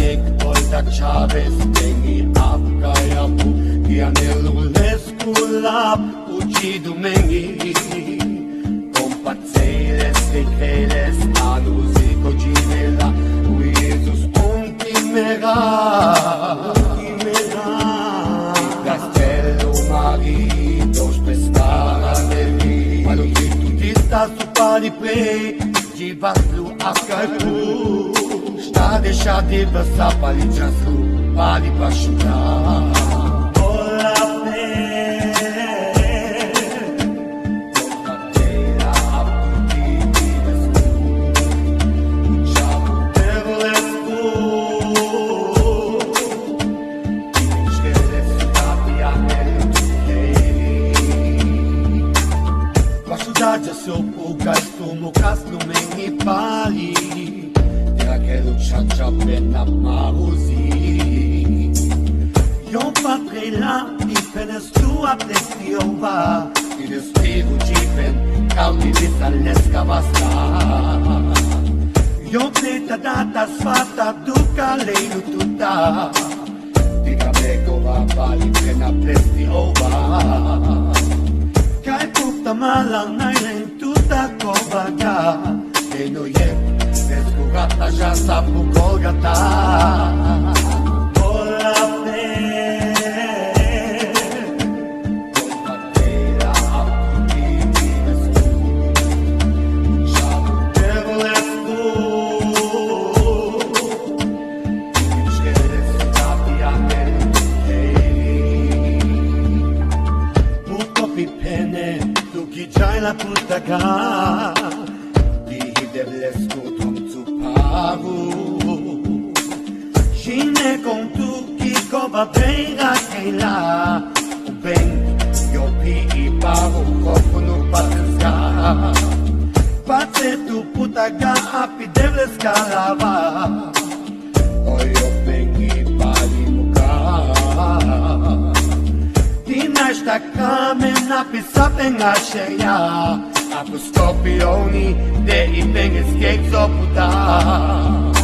Nek Polda Chavez Tengi Afkayapu Kianelu Leskulap Uchidu Mengi Compazeiles Rekeles Anuziko Ginela U Jesus Unkimera Castello Mari Dos Pescara Neli Malukitu Tista Supali Pre Jivaslu Akaru Stade Shadi Basapali Jaslu Pali Pashuta Ola Pe Tela Aputi Vesku Chabu Terlesku Imishkeles Kapia Pashuta Jasopu Gastu Mukaslu Mengi Pali Aquele chacha pena maruzi Yon patre la I penes tua plestiova I despiru jipen Kauli vita l'escavasta Yon pleta data svata Duka leinu tuta Tika mekova Vali pena plestiova Kai puta malang Nailen tuta kovaga Eno yep Descugata já sabe o Golgata Ola Pe Golgateira Aputi Vesku Chabu Terlesku Imishkeles Kapia Neli Puto Pipene Tuki Jaila Putaga Devlesku Shine con tu kikoba beira keila Ben yopi I paru kofu no patenska Pate tu putaga api devleska lava Oyo bengi pali muka Tina sta kamen api sapen asheya Apu skopioni de I ben escape so puta